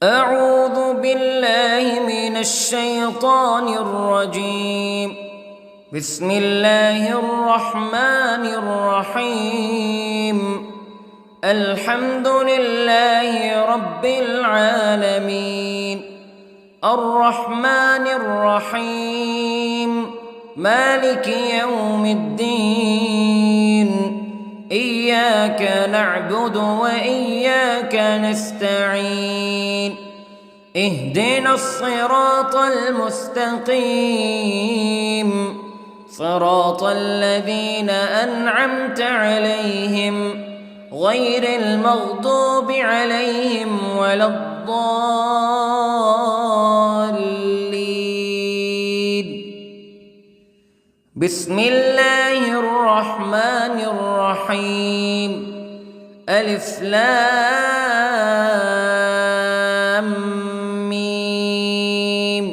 أعوذ بالله من الشيطان الرجيم. بسم الله الرحمن الرحيم. الحمد لله رب العالمين، الرحمن الرحيم، مالك يوم الدين. إياك نعبد وإياك نستعين. اهدنا الصراط المستقيم، صراط الذين أنعمت عليهم غير المغضوب عليهم ولا الضالين. بسم الله الرحمن الرحيم. ألف لام ميم.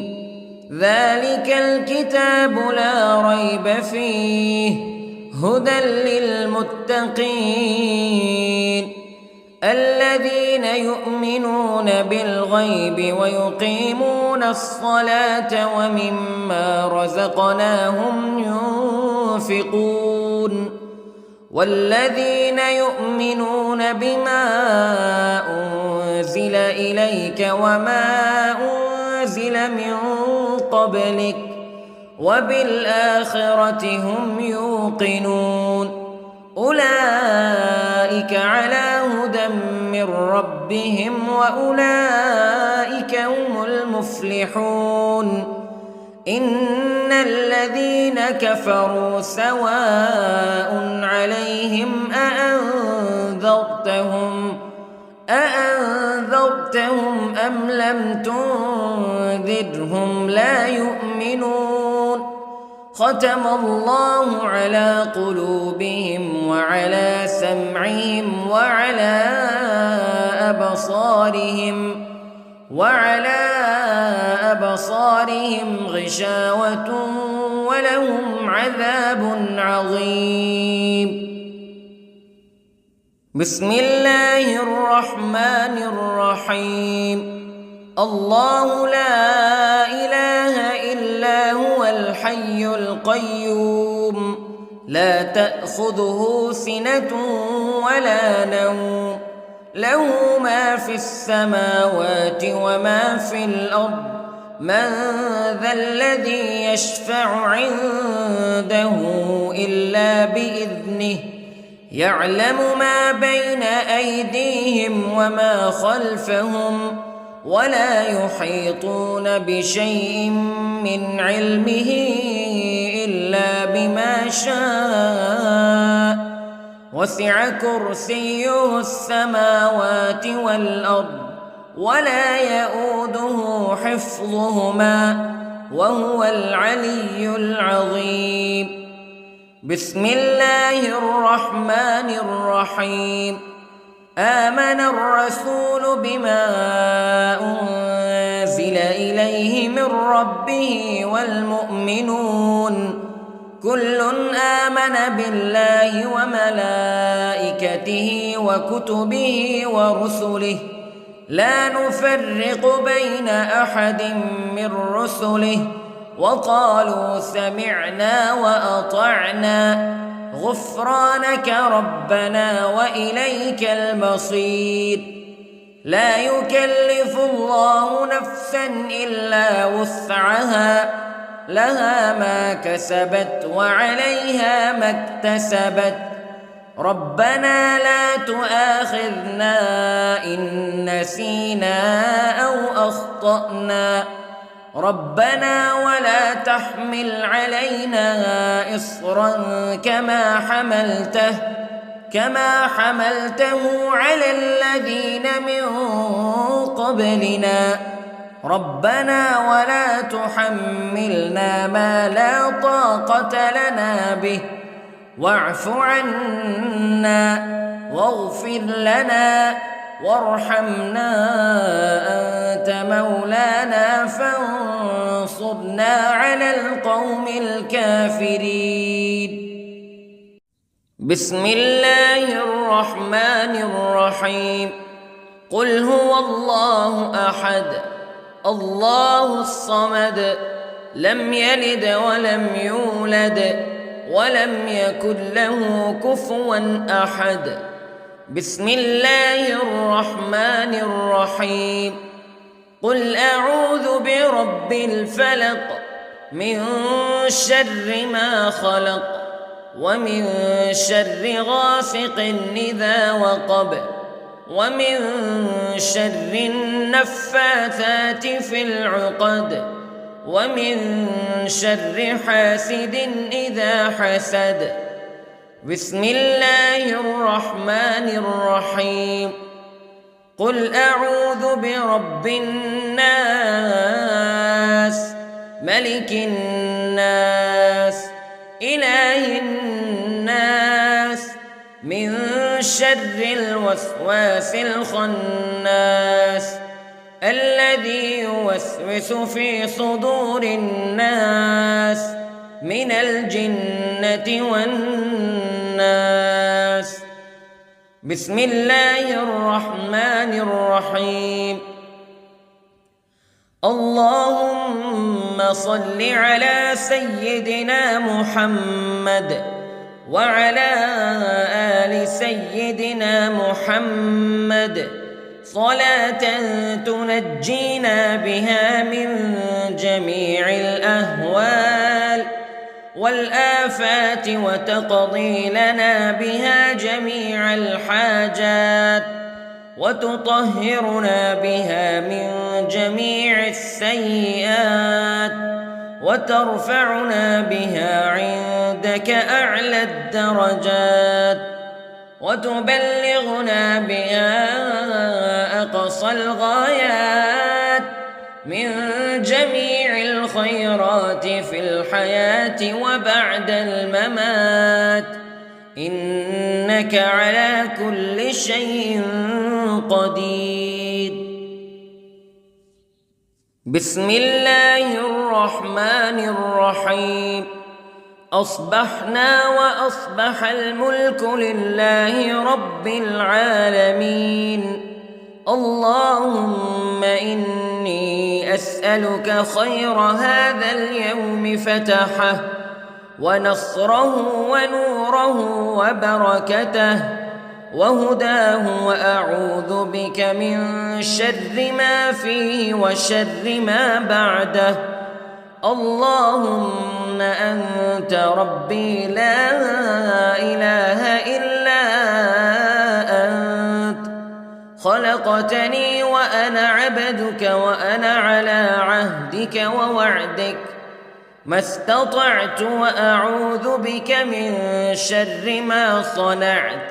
ذلك الكتاب لا ريب فيه هدى للمتقين الذين يؤمنون بالغيب ويقيمون الصلاة ومما رزقناهم ينفقون والذين يؤمنون بما أنزل إليك وما أنزل من قبلك وبالآخرة هم يوقنون. أولئك على هدى من ربهم وأولئك هم المفلحون. إن الذين كفروا سواء عليهم أأنذرتهم أم لم تنذرهم لا يؤمنون. ختم الله على قلوبهم وعلى سمعهم وعلى أبصارهم غشاوة ولهم عذاب عظيم. بسم الله الرحمن الرحيم. الله لا إله إلا هو الحي القيوم لا تأخذه سنة ولا نوم له ما في السماوات وما في الأرض. من ذا الذي يشفع عنده إلا بإذنه يعلم ما بين أيديهم وما خلفهم ولا يحيطون بشيء من علمه إلا بما شاء. وسع كرسيه السماوات والأرض ولا يؤوده حفظهما وهو العلي العظيم. بسم الله الرحمن الرحيم. آمن الرسول بما أنزل إليه من ربه والمؤمنون كل آمن بالله وملائكته وكتبه ورسله لا نفرق بين أحد من رسله وقالوا سمعنا وأطعنا غفرانك ربنا وإليك المصير. لا يكلف الله نفسا إلا وسعها لها ما كسبت وعليها ما اكتسبت. ربنا لا تؤاخذنا إن نسينا أو أخطأنا ربنا ولا تحمل علينا إصرا كما حملته على الذين من قبلنا ربنا ولا تحملنا ما لا طاقة لنا به واعف عنا واغفر لنا وارحمنا أنت مولانا فانصرنا على القوم الكافرين. بسم الله الرحمن الرحيم. قل هو الله أحد الله الصمد لم يلد ولم يولد ولم يكن له كفوا أحد. بسم الله الرحمن الرحيم. قل أعوذ برب الفلق من شر ما خلق ومن شر غاسق إذا وقب ومن شر النفاثات في العقد ومن شر حاسد إذا حسد. بسم الله الرحمن الرحيم. قل أعوذ برب الناس ملك الناس إله الناس من شر الوسواس الخناس الذي يوسوس في صدور الناس من الجنة والناس. بسم الله الرحمن الرحيم. اللهم صل على سيدنا محمد وعلى آل سيدنا محمد صلاة تنجينا بها من جميع الأهوال والآفات وتقضي لنا بها جميع الحاجات وتطهرنا بها من جميع السيئات وترفعنا بها عندك أعلى الدرجات وتبلغنا بها أقصى الغايات من جميع الخيرات في الحياة وبعد الممات إنك على كل شيء قدير. بسم الله الرحمن الرحيم. أصبحنا وأصبح الملك لله رب العالمين. اللهم إني أسألك خير هذا اليوم فتحه ونصره ونوره وبركته وهداه وأعوذ بك من شر ما فيه وشر ما بعده. اللهم أنت ربي لا إله إلا أنت خلقتني وأنا عبدك وأنا على عهدك ووعدك ما استطعت وأعوذ بك من شر ما صنعت.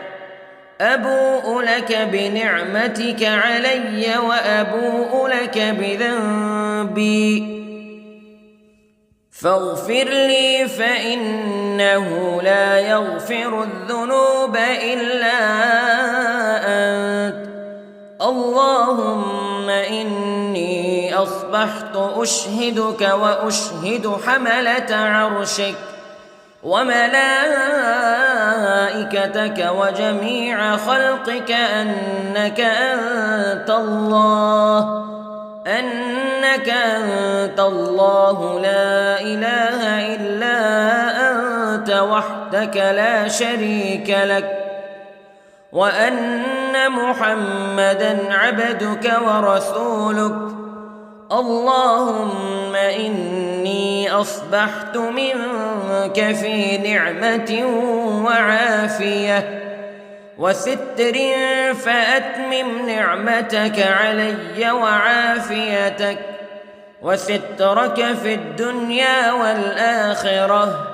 أبوء لك بنعمتك علي وأبوء لك بذنبي فاغفر لي فإنه لا يغفر الذنوب إلا أنت. اللهم إني أصبحت أشهدك وأشهد حملة عرشك وملائكتك وجميع خلقك أنك أنت الله لا إله إلا أنت وحدك لا شريك لك وأن محمدًا عبدك ورسولك. اللهم إني أصبحت منك في نعمة وعافية وستر فأتمم نعمتك علي وعافيتك وسترك في الدنيا والآخرة.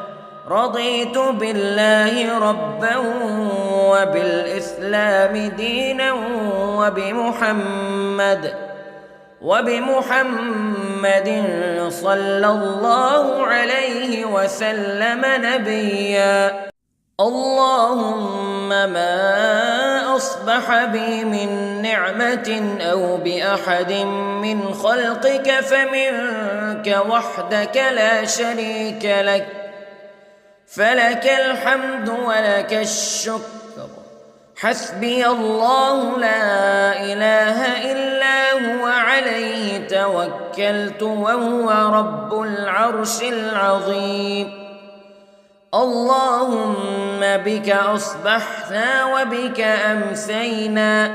رضيت بالله ربا وبالإسلام دينا وبمحمد صلى الله عليه وسلم نبيا. اللهم ما أصبح بي من نعمة أو بأحد من خلقك فمنك وحدك لا شريك لك فلك الحمد ولك الشكر حسبي الله لا إله إلا هو عليه توكلت وهو رب العرش العظيم. اللهم بك أصبحنا وبك أمسينا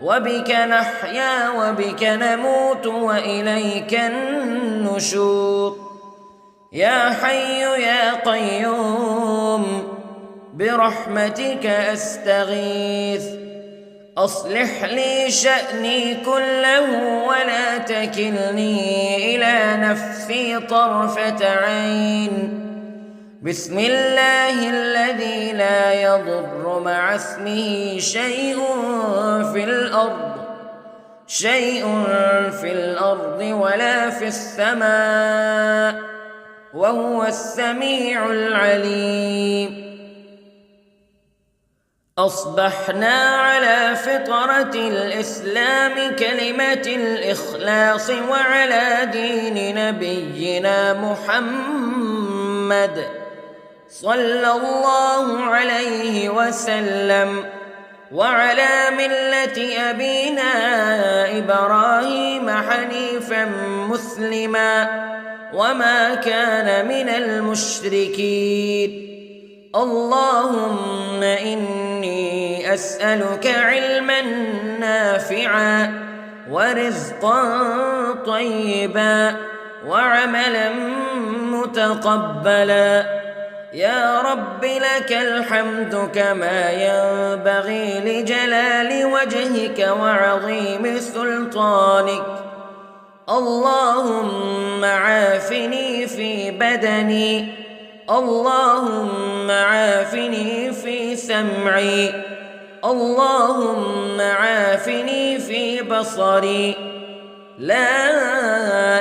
وبك نحيا وبك نموت وإليك النشور. يا حي يا قيوم برحمتك أستغيث، أصلح لي شأني كله ولا تكلني إلى نفسي طرفة عين. بسم الله الذي لا يضر مع اسمه شيء في الأرض ولا في السماء وهو السميع العليم. أصبحنا على فطرة الإسلام كلمة الإخلاص وعلى دين نبينا محمد صلى الله عليه وسلم وعلى ملة أبينا إبراهيم حنيفا مسلما وما كان من المشركين. اللهم إني أسألك علما نافعا ورزقا طيبا وعملا متقبلا. يا رب لك الحمد كما ينبغي لجلال وجهك وعظيم سلطانك. اللهم عافني في بدني، اللهم عافني في سمعي، اللهم عافني في بصري. لا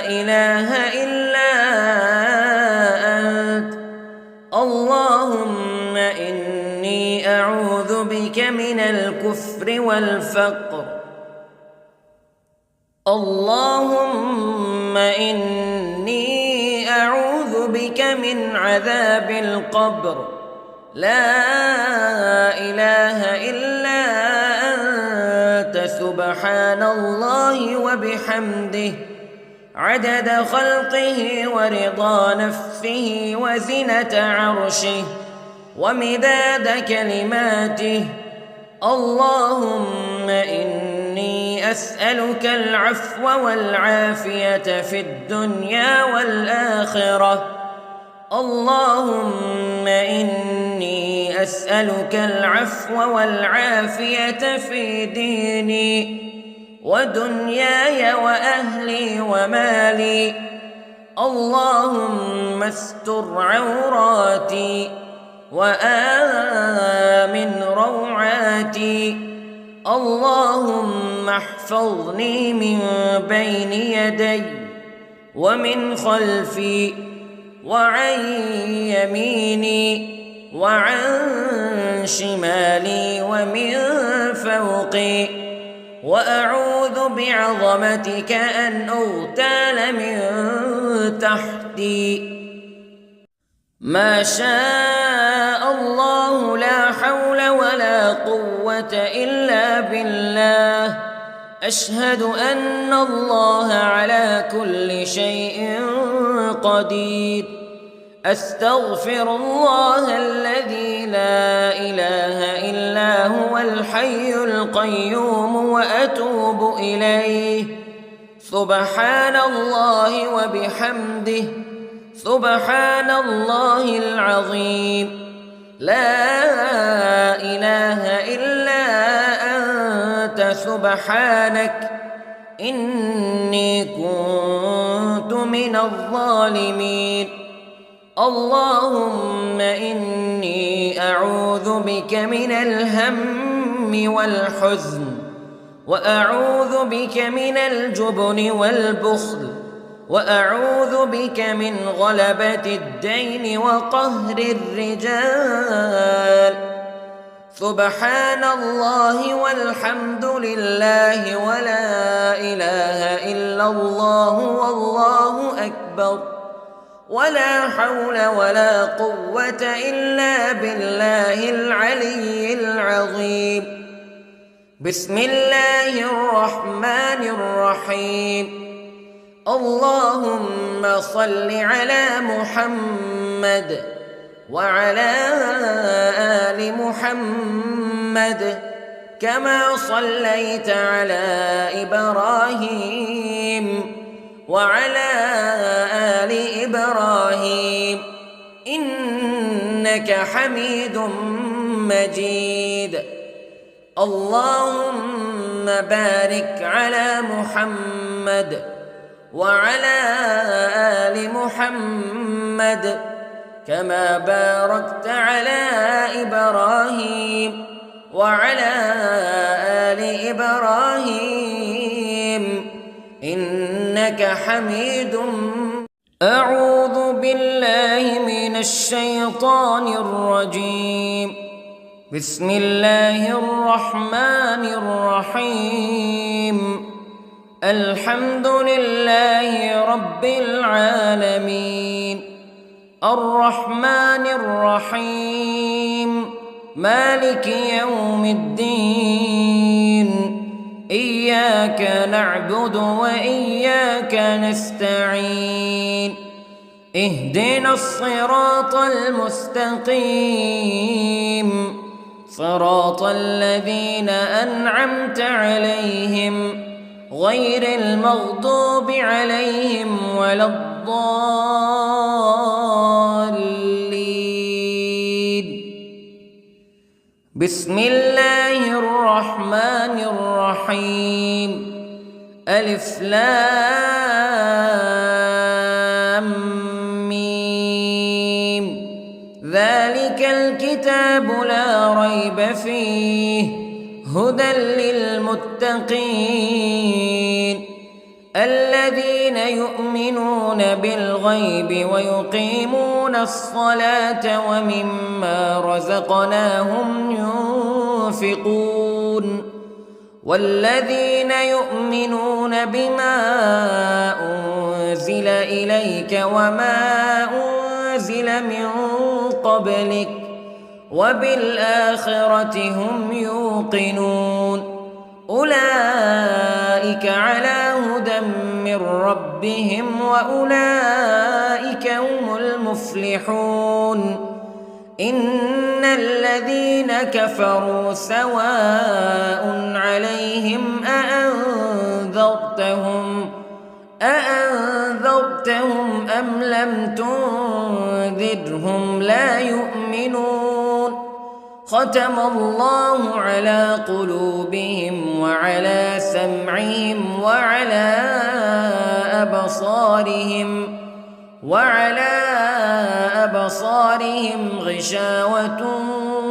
إله إلا أنت. اللهم إني أعوذ بك من الكفر والفقر. اللهم إني أعوذ بك من عذاب القبر. لا إله إلا أنت سبحان الله وبحمده عدد خلقه ورضا نفسه وزنة عرشه ومداد كلماته. اللهم إني أسألك العفو والعافية في الدنيا والآخرة. اللهم إني أسألك العفو والعافية في ديني ودنياي وأهلي ومالي. اللهم استر عوراتي وآمن روعاتي. اللهم احفظني من بين يدي ومن خلفي وعن يميني وعن شمالي ومن فوقي، وأعوذ بعظمتك أن أغتال من تحتي. ما شاء الله لا حول ولا قوة إلا بالله. أشهد أن الله على كل شيء قدير. أستغفر الله الذي لا إله إلا هو الحي القيوم وأتوب إليه. سبحان الله وبحمده سبحان الله العظيم. لا إله إلا أنت سبحانك إني كنت من الظالمين. اللهم إني أعوذ بك من الهم والحزن، وأعوذ بك من الجبن والبخل، وأعوذ بك من غلبة الدين وقهر الرجال. سبحان الله والحمد لله ولا إله إلا الله والله أكبر. ولا حول ولا قوة إلا بالله العلي العظيم. بسم الله الرحمن الرحيم. اللهم صل على محمد وعلى آل محمد كما صليت على إبراهيم وعلى آل إبراهيم إنك حميد مجيد. اللهم بارك على محمد وعلى آل محمد كما باركت على إبراهيم وعلى آل إبراهيم إنك حميد. أعوذ بالله من الشيطان الرجيم. بسم الله الرحمن الرحيم. الحمد لله رب العالمين الرحمن الرحيم مالك يوم الدين إياك نعبد وإياك نستعين اهدنا الصراط المستقيم صراط الذين أنعمت عليهم غير المغضوب عليهم ولا الضالين. بسم الله الرحمن الرحيم. ألف لام ميم ذلك الكتاب لا ريب فيه هدى للمتقين الذين يؤمنون بالغيب ويقيمون الصلاة ومما رزقناهم ينفقون والذين يؤمنون بما أنزل إليك وما أنزل من قبلك وبالآخرة هم يوقنون أولئك على هدى من ربهم وأولئك هم المفلحون. إن الذين كفروا سواء عليهم أأنذرتهم أم لم تنذرهم لا يؤمنون. ختم الله على قلوبهم وعلى سمعهم وعلى أبصارهم غشاوة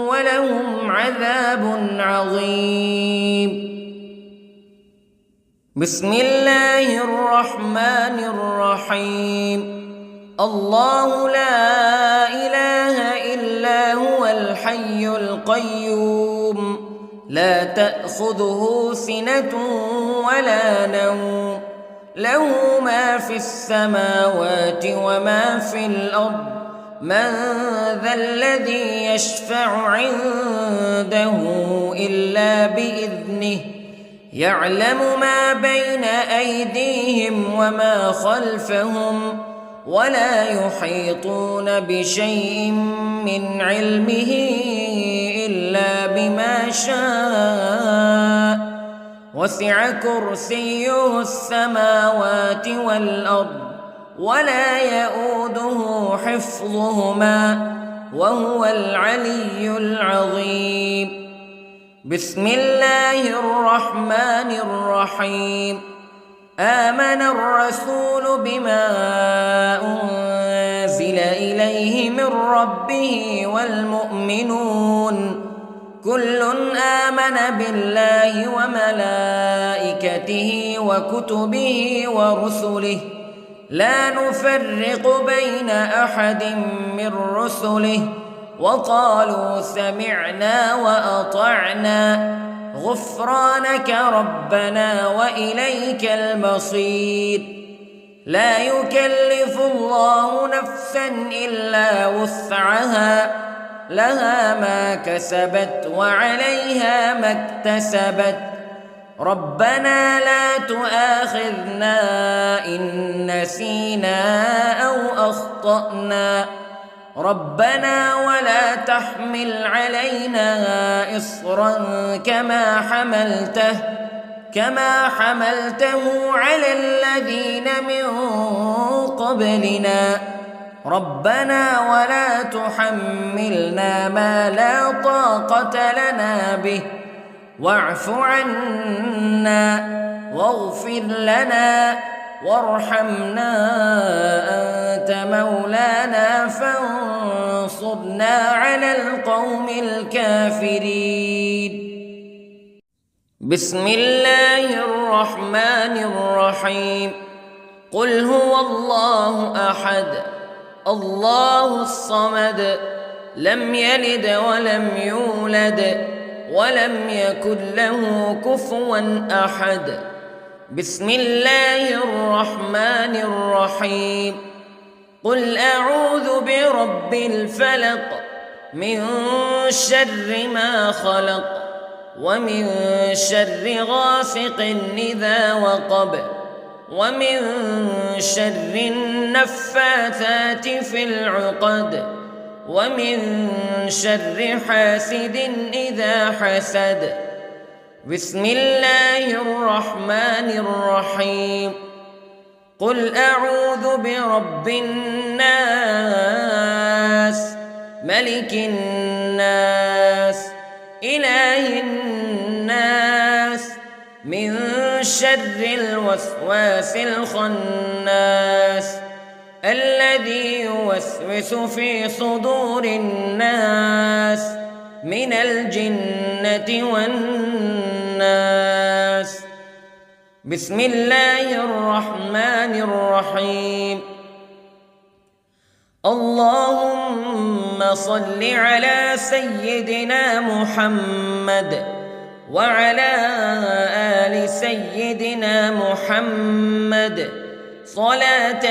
ولهم عذاب عظيم. بسم الله الرحمن الرحيم. الله لا إله إلا هو الحي القيوم لا تأخذه سنة ولا نوم له ما في السماوات وما في الأرض من ذا الذي يشفع عنده إلا بإذنه يعلم ما بين أيديهم وما خلفهم ولا يحيطون بشيء من علمه إلا بما شاء وسع كرسيه السماوات والأرض ولا يؤوده حفظهما وهو العلي العظيم. بسم الله الرحمن الرحيم. آمن الرسول بما أنزل إليه من ربه والمؤمنون كل آمن بالله وملائكته وكتبه ورسله لا نفرق بين أحد من رسله وقالوا سمعنا وأطعنا غفرانك ربنا وإليك المصير. لا يكلف الله نفسا إلا وسعها لها ما كسبت وعليها ما اكتسبت ربنا لا تؤاخذنا إن نسينا أو أخطأنا ربنا ولا تحمل علينا إصرا كما حملته على الذين من قبلنا ربنا ولا تحملنا ما لا طاقة لنا به واعف عنا واغفر لنا وارحمنا أنت مولانا فانصرنا على القوم الكافرين. بسم الله الرحمن الرحيم. قل هو الله أحد الله الصمد لم يلد ولم يولد ولم يكن له كفوا أحد. بسم الله الرحمن الرحيم. قل أعوذ برب الفلق من شر ما خلق ومن شر غاسق إذا وقب ومن شر النفاثات في العقد ومن شر حاسد إذا حسد. بسم الله الرحمن الرحيم. قل أعوذ برب الناس ملك الناس إله الناس من شر الوسواس الخناس الذي يوسوس في صدور الناس من الجنة والناس. بسم الله الرحمن الرحيم. اللهم صل على سيدنا محمد وعلى آل سيدنا محمد صلاة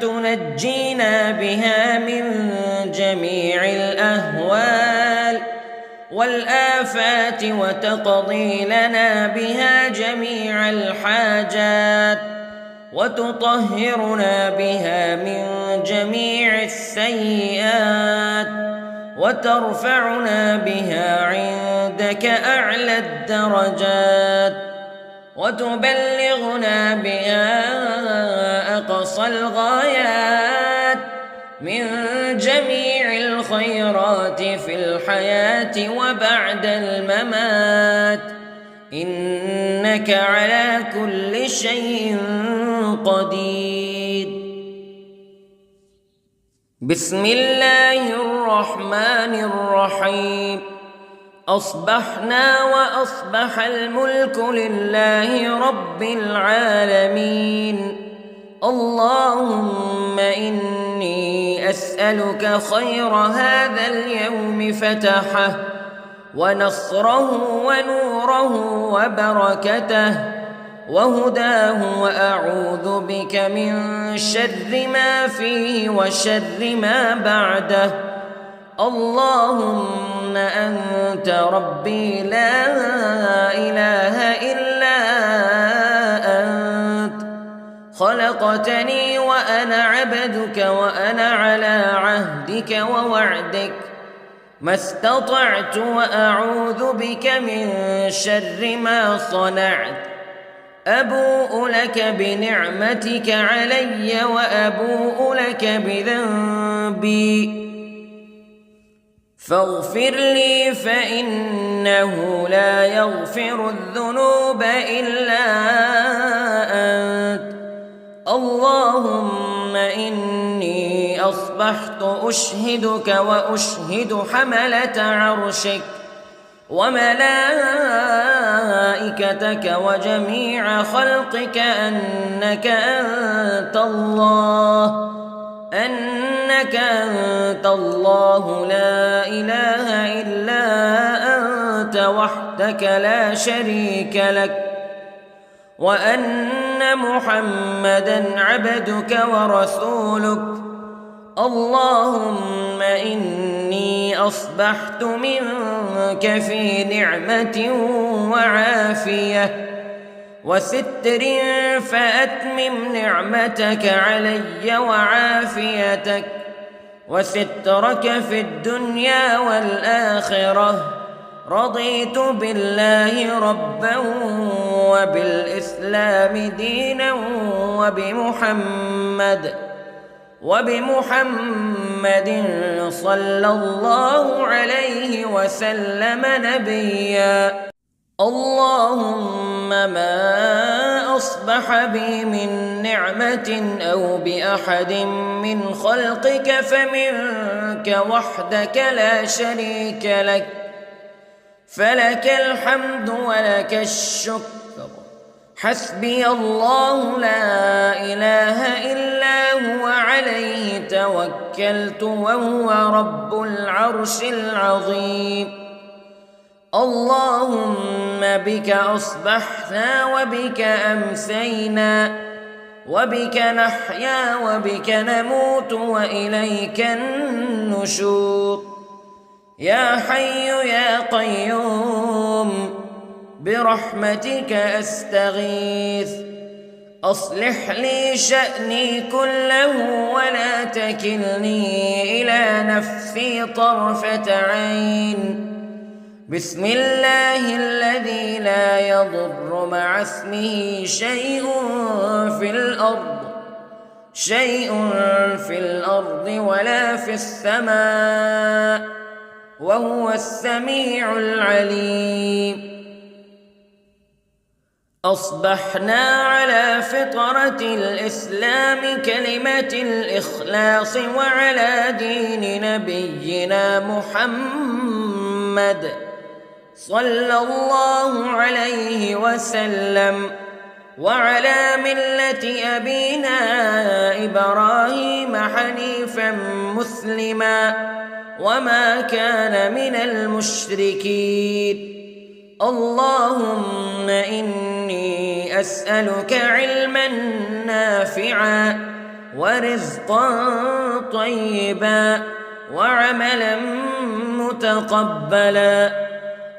تنجينا بها من جميع الأهوال والآفات وتقضي لنا بها جميع الحاجات وتطهرنا بها من جميع السيئات وترفعنا بها عندك أعلى الدرجات وتبلغنا بها أقصى الغايات من جميع الخيرات في الحياة وبعد الممات إنك على كل شيء قدير. بسم الله الرحمن الرحيم. أصبحنا وأصبح الملك لله رب العالمين. اللهم إني أسألك خير هذا اليوم فتحه ونصره ونوره وبركته وهداه وأعوذ بك من شر ما فيه وشر ما بعده. اللهم أنت ربي لا إله إلا أنت خلقتني وأنا عبدك وأنا على عهدك ووعدك ما استطعت وأعوذ بك من شر ما صنعت. أبوء لك بنعمتك علي وأبوء لك بذنبي فاغفر لي فإنه لا يغفر الذنوب إلا أنت. اللهم إني أصبحت أشهدك وأشهد حملة عرشك وملائكتك وجميع خلقك أنك أنت الله لا إله إلا أنت وحدك لا شريك لك وأن محمدًا عبدك ورسولك. اللهم إني أصبحت منك في نعمة وعافية وستر، فأتمم نعمتك علي وعافيتك وسترك في الدنيا والآخرة. رضيت بالله ربا وبالإسلام دينا وبمحمد صلى الله عليه وسلم نبيا. اللهم ما أصبح بي من نعمة أو بأحد من خلقك فمنك وحدك لا شريك لك، فلك الحمد ولك الشكر. حسبي الله لا إله إلا هو، عليه توكلت وهو رب العرش العظيم. اللهم بك أصبحنا وبك أمسينا وبك نحيا وبك نموت وإليك النشور. يا حي يا قيوم برحمتك أستغيث، أصلح لي شأني كله ولا تكلني إلى نفسي طرفة عين. بسم الله الذي لا يضر مع اسمه شيء في الأرض ولا في السماء، وهو السميع العليم. أصبحنا على فطرة الإسلام كلمة الإخلاص وعلى دين نبينا محمد صلى الله عليه وسلم، وعلى ملة أبينا إبراهيم حنيفا مسلما وما كان من المشركين. اللهم إني أسألك علما نافعا ورزقا طيبا وعملا متقبلا.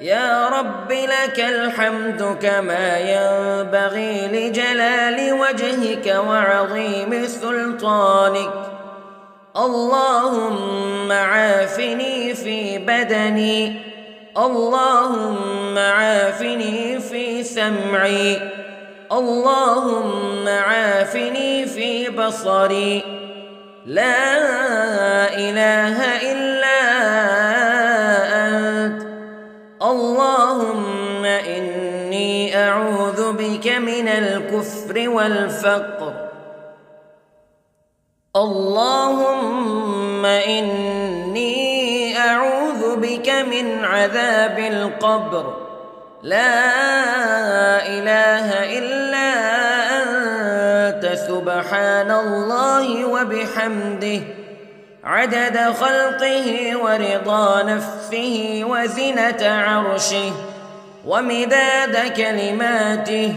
يا رب لك الحمد كما ينبغي لجلال وجهك وعظيم سلطانك. اللهم عافني في بدني، اللهم عافني في سمعي، اللهم عافني في بصري. لا إله إلا أنت. اللهم إني أعوذ بك من الكفر والفقر. اللهم إني أعوذ بك من عذاب القبر. لا إله إلا أنت، سبحان الله وبحمده، عدد خلقه ورضا نفسه وزنة عرشه ومداد كلماته.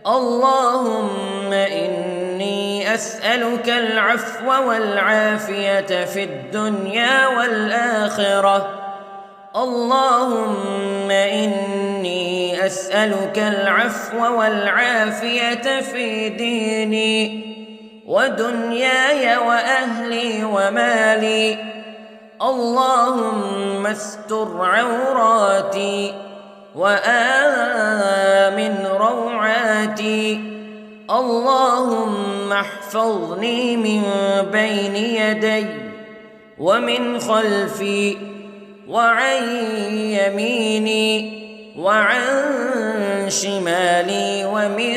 اللهم إني أسألك العفو والعافية في الدنيا والآخرة. اللهم إني أسألك العفو والعافية في ديني ودنياي وأهلي ومالي. اللهم استر عوراتي وآمن روعاتي. اللهم احفظني من بين يدي ومن خلفي وعن يميني وعن شمالي ومن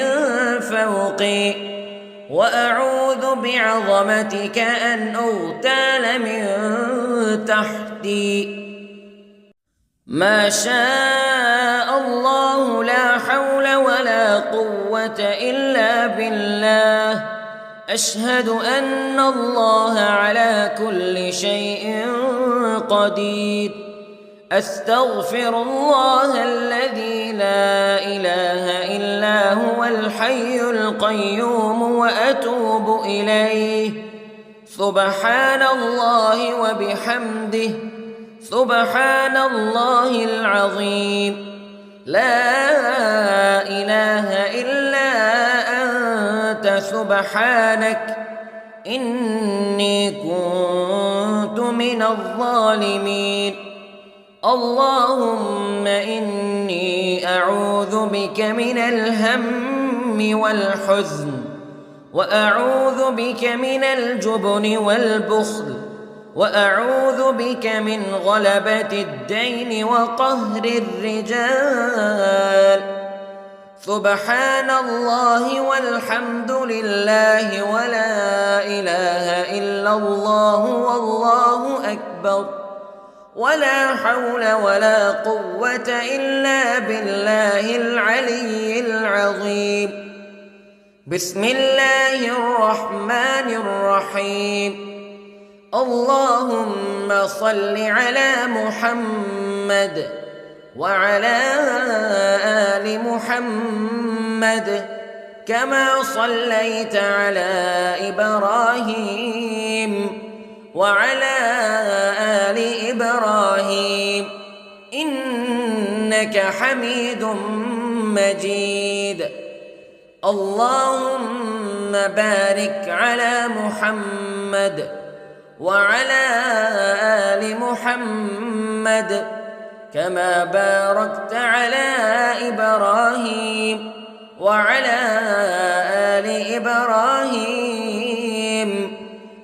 فوقي، وأعوذ بعظمتك أن أغتال من تحتي. ما شاء الله لا حول ولا قوة إلا بالله. أشهد أن الله على كل شيء قدير. أستغفر الله الذي لا إله إلا هو الحي القيوم وأتوب إليه. سبحان الله وبحمده، سبحان الله العظيم. لا إله إلا أنت سبحانك إني كنت من الظالمين. اللهم إني أعوذ بك من الهم والحزن، وأعوذ بك من الجبن والبخل، وأعوذ بك من غلبة الدين وقهر الرجال. سبحان الله والحمد لله ولا إله إلا الله والله أكبر، ولا حول ولا قوة إلا بالله العلي العظيم. بسم الله الرحمن الرحيم. اللهم صل على محمد وعلى آل محمد كما صليت على إبراهيم وعلى آل إبراهيم إنك حميد مجيد. اللهم بارك على محمد وعلى آل محمد كما باركت على إبراهيم وعلى آل إبراهيم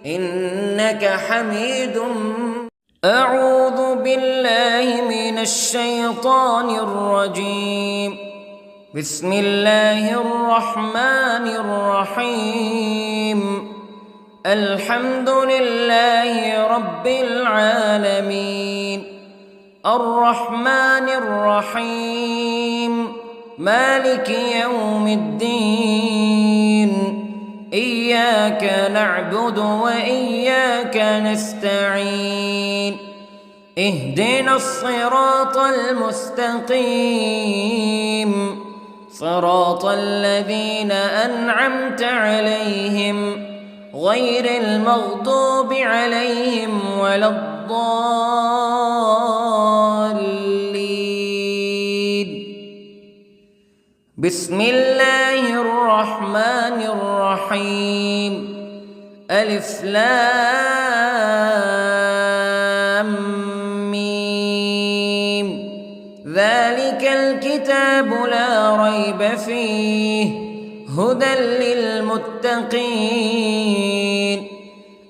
إنك حميد مجيد. أعوذ بالله من الشيطان الرجيم. بسم الله الرحمن الرحيم. الحمد لله رب العالمين، الرحمن الرحيم، مالك يوم الدين. إياك نعبد وإياك نستعين. اهدنا الصراط المستقيم، صراط الذين أنعمت عليهم غير المغضوب عليهم ولا الضالين. بسم الله الرحمن الرحيم. ألف لام ميم. ذلك الكتاب لا ريب فيه هدى للمتقين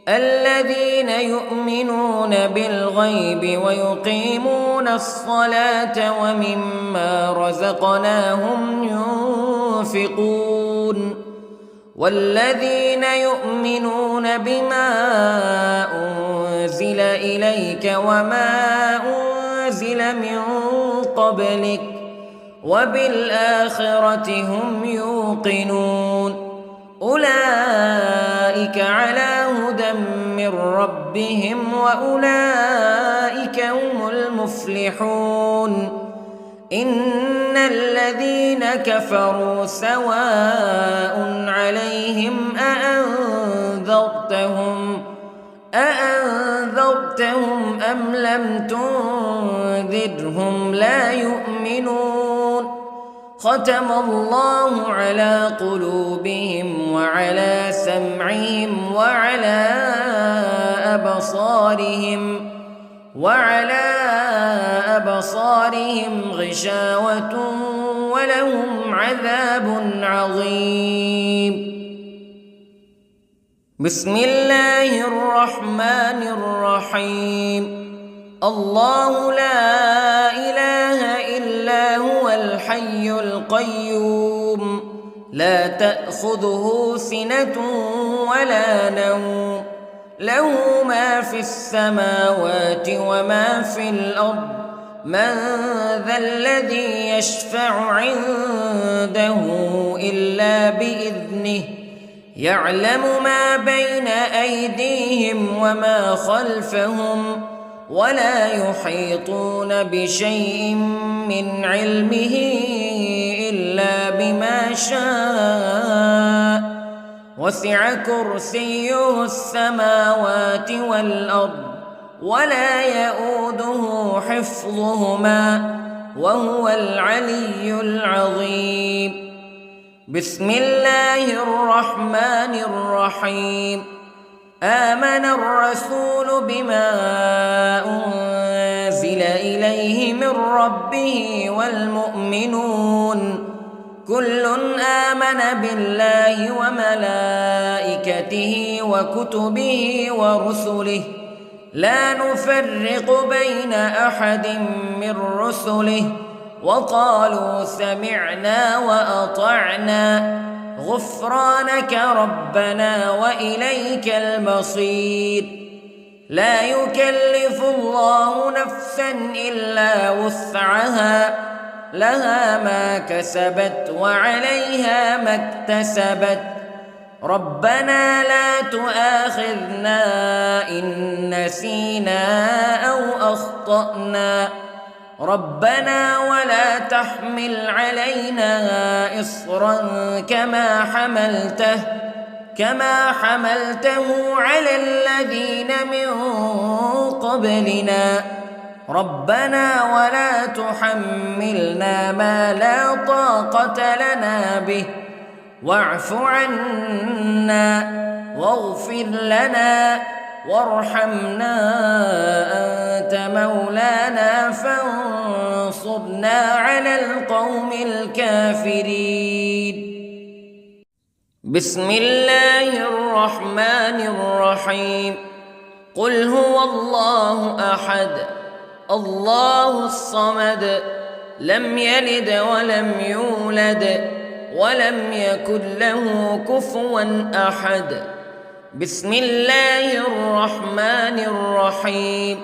الذين يؤمنون بالغيب ويقيمون الصلاة ومما رزقناهم ينفقون والذين يؤمنون بما أنزل إليك وما أنزل من قبلك وبالآخرة هم يوقنون أولئك على هدى من ربهم وأولئك هم المفلحون. إن الذين كفروا سواء عليهم أأنذرتهم أم لم تنذرهم لا يؤمنون. ختم الله على قلوبهم وعلى سمعهم وعلى أبصارهم غشاوة ولهم عذاب عظيم. بسم الله الرحمن الرحيم. الله لا إله إلا هو الحي القيوم لا تأخذه سنة ولا نوم له ما في السماوات وما في الأرض من ذا الذي يشفع عنده إلا بإذنه يعلم ما بين أيديهم وما خلفهم ولا يحيطون بشيء من علمه إلا بما شاء وسع كرسيه السماوات والأرض ولا يئوده حفظهما وهو العلي العظيم. بسم الله الرحمن الرحيم. آمن الرسول بما أنزل إليه من ربه والمؤمنون كل آمن بالله وملائكته وكتبه ورسله لا نفرق بين أحد من رسله وقالوا سمعنا وأطعنا غفرانك ربنا وإليك المصير. لا يكلف الله نفسا إلا وسعها لها ما كسبت وعليها ما اكتسبت ربنا لا تؤاخذنا إن نسينا أو أخطأنا ربنا ولا تحمل علينا إصرا كما حملته على الذين من قبلنا ربنا ولا تحملنا ما لا طاقة لنا به واعف عنا واغفر لنا وارحمنا أنت مولانا فانصرنا على القوم الكافرين. بسم الله الرحمن الرحيم. قل هو الله أحد الله الصمد لم يلد ولم يولد ولم يكن له كفوا أحد. بسم الله الرحمن الرحيم.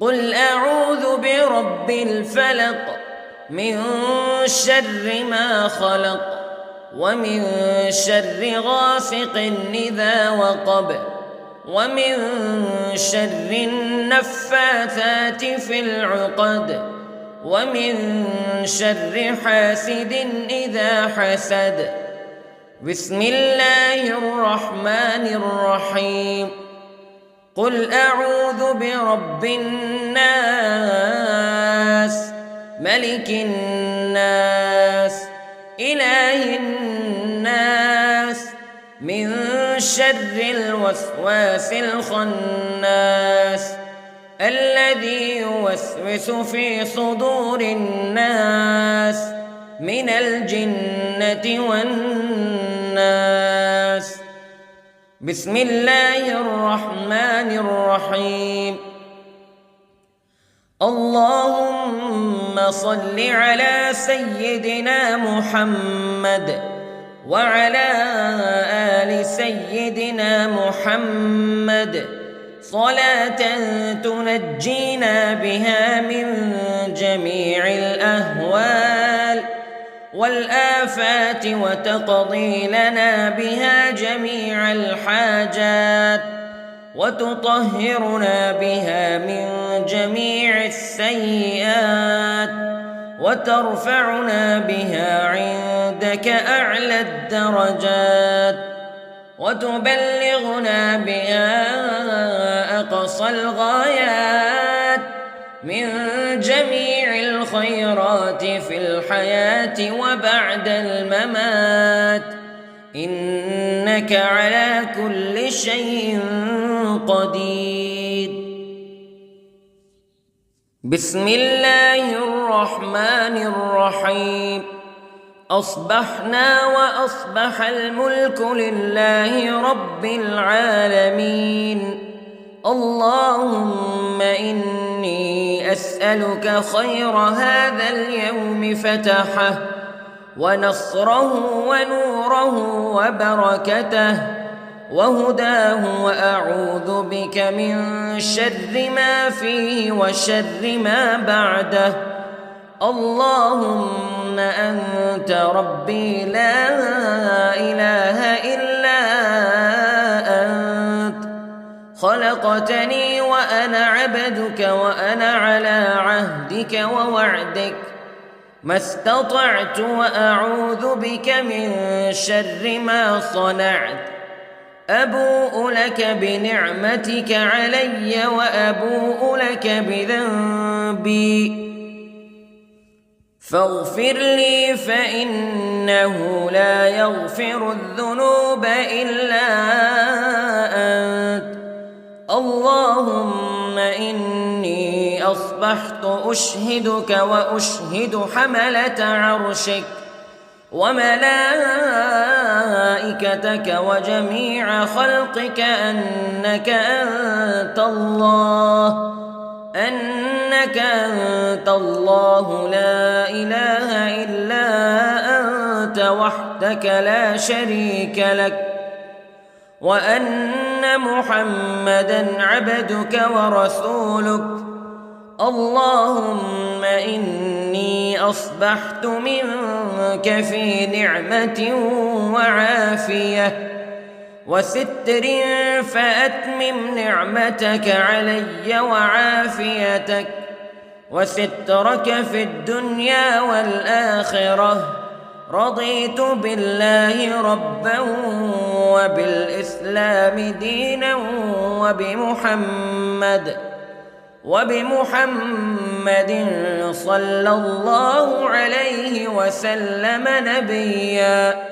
قل أعوذ برب الفلق من شر ما خلق ومن شر غاسق إذا وقب ومن شر النفاثات في العقد ومن شر حاسد إذا حسد. بسم الله الرحمن الرحيم. قل أعوذ برب الناس ملك الناس إله الناس من شر الوسواس الخناس الذي يوسوس في صدور الناس من الجنة والناس. بسم الله الرحمن الرحيم. اللهم صل على سيدنا محمد وعلى آل سيدنا محمد صلاة تنجينا بها من جميع الأهوال والآفات وتقضي لنا بها جميع الحاجات وتطهرنا بها من جميع السيئات وترفعنا بها عندك أعلى الدرجات وتبلغنا بها أقصى الغايات من جميع الخيرات في الحياة وبعد الممات إنك على كل شيء قدير. بسم الله الرحمن الرحيم. أصبحنا وأصبح الملك لله رب العالمين. اللهم إني أسألك خير هذا اليوم فتحه ونصره ونوره وبركته وهداه وأعوذ بك من شر ما فيه وشر ما بعده. اللهم أنت ربي لا إله إلا أنت خلقتني وأنا عبدك وأنا على عهدك ووعدك ما استطعت وأعوذ بك من شر ما صنعت أبوء لك بنعمتك علي وأبوء لك بذنبي فاغفر لي فإنه لا يغفر الذنوب إلا أنت اللهم إني أصبحت أشهدك وأشهد حملة عرشك وملائكتك وجميع خلقك أنك أنت الله لا إله إلا أنت وحدك لا شريك لك وأن محمدًا عبدك ورسولك اللهم إني أصبحت منك في نعمة وعافية وستر فأتمم نعمتك علي وعافيتك وسترك في الدنيا والآخرة رضيت بالله ربا وبالإسلام دينا وبمحمد صلى الله عليه وسلم نبيا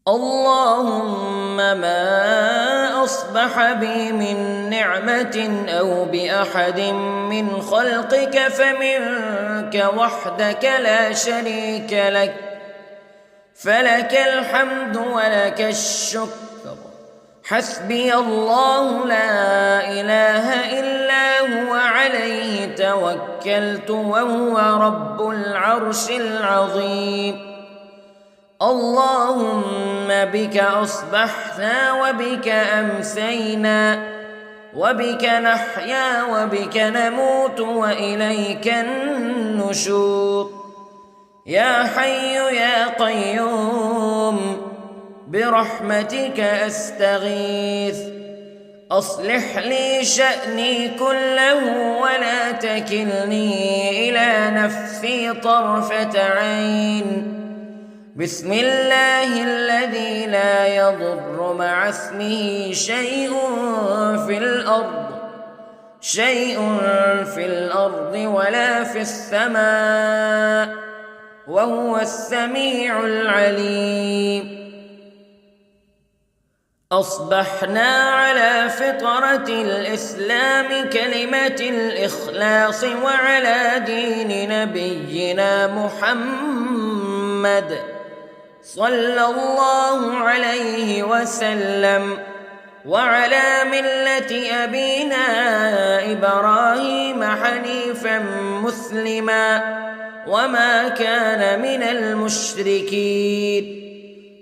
اللهم ما أصبح بي من نعمة أو بأحد من خلقك فمنك وحدك لا شريك لك فلك الحمد ولك الشكر حسبي الله لا إله إلا هو عليه توكلت وهو رب العرش العظيم اللهم بك أصبحنا وبك أمسينا وبك نحيا وبك نموت وإليك النشور يا حي يا قيوم برحمتك أستغيث أصلح لي شأني كله ولا تكلني إلى نفسي طرفة عين بسم الله الذي لا يضر مع اسمه شيء في الأرض ولا في السماء وهو السميع العليم أصبحنا على فطرة الإسلام كلمة الإخلاص وعلى دين نبينا محمد صلى الله عليه وسلم وعلى ملة أبينا إبراهيم حنيفا مسلما وما كان من المشركين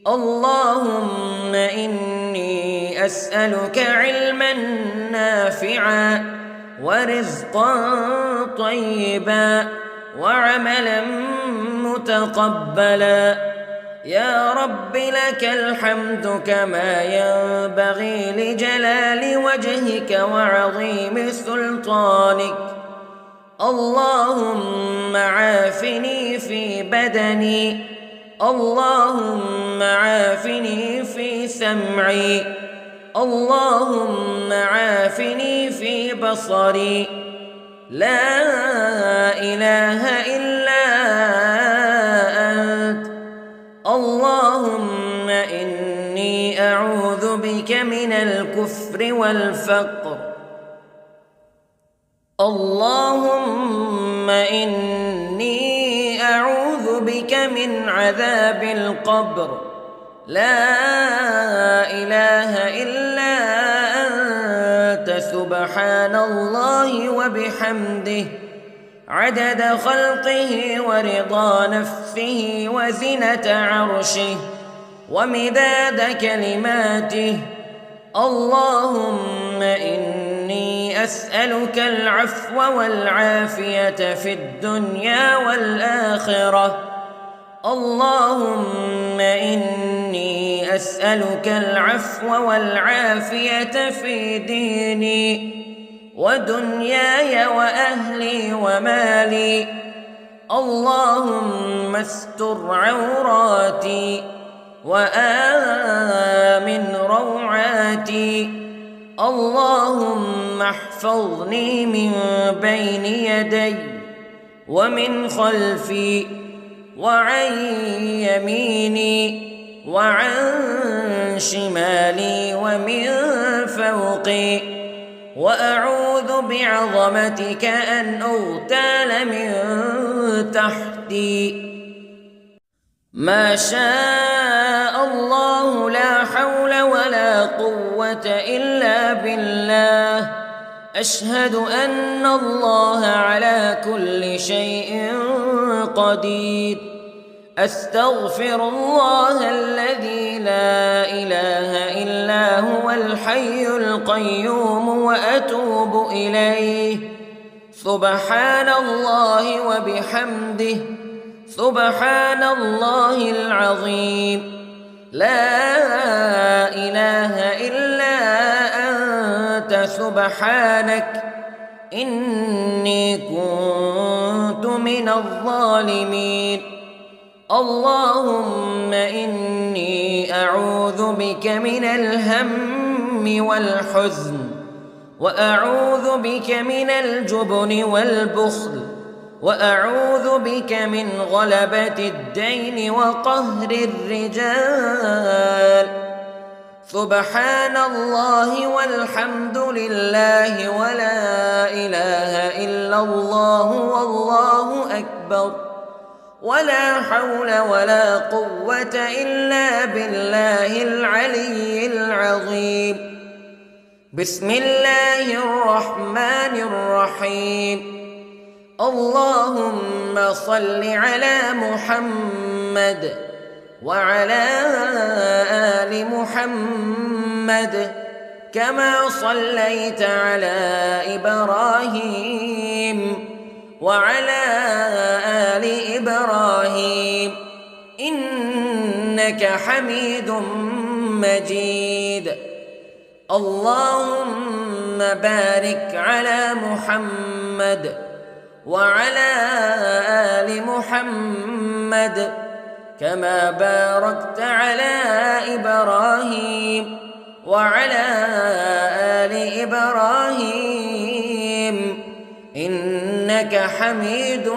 اللهم إني أسألك علما نافعا ورزقا طيبا وعملا متقبلا يا رب لك الحمد كما ينبغي لجلال وجهك وعظيم سلطانك اللهم عافني في بدني اللهم عافني في سمعي اللهم عافني في بصري لا إله إلا أنت اللهم إني أعوذ بك من الكفر والفقر اللهم إني أعوذ بك من عذاب القبر لا إله إلا أنت سبحان الله وبحمده عدد خلقه ورضا نفسه وزنة عرشه ومداد كلماته اللهم إني أسألك العفو والعافية في الدنيا والآخرة اللهم إني أسألك العفو والعافية في ديني ودنياي وأهلي ومالي. اللهم استر عوراتي وآمن روعاتي. اللهم احفظني من بين يدي ومن خلفي وعن يميني وعن شمالي ومن فوقي، وأعوذ بعظمتك أن أغتال من تحتي. ما شاء الله لا حول ولا قوة إلا بالله. أشهد أن الله على كل شيء قدير. أستغفر الله الذي لا إله إلا هو الحي القيوم وأتوب إليه. سبحان الله وبحمده، سبحان الله العظيم. لا إله إلا أنت سبحانك إني كنت من الظالمين. اللهم إني أعوذ بك من الهم والحزن، وأعوذ بك من الجبن والبخل، وأعوذ بك من غلبة الدين وقهر الرجال. سبحان الله والحمد لله ولا إله إلا الله والله أكبر، ولا حول ولا قوة إلا بالله العلي العظيم. بسم الله الرحمن الرحيم. اللهم صل على محمد وعلى آل محمد كما صليت على إبراهيم وعلى آل إبراهيم إنك حميد مجيد. اللهم بارك على محمد وعلى آل محمد كما باركت على إبراهيم وعلى آل إبراهيم إنك حميد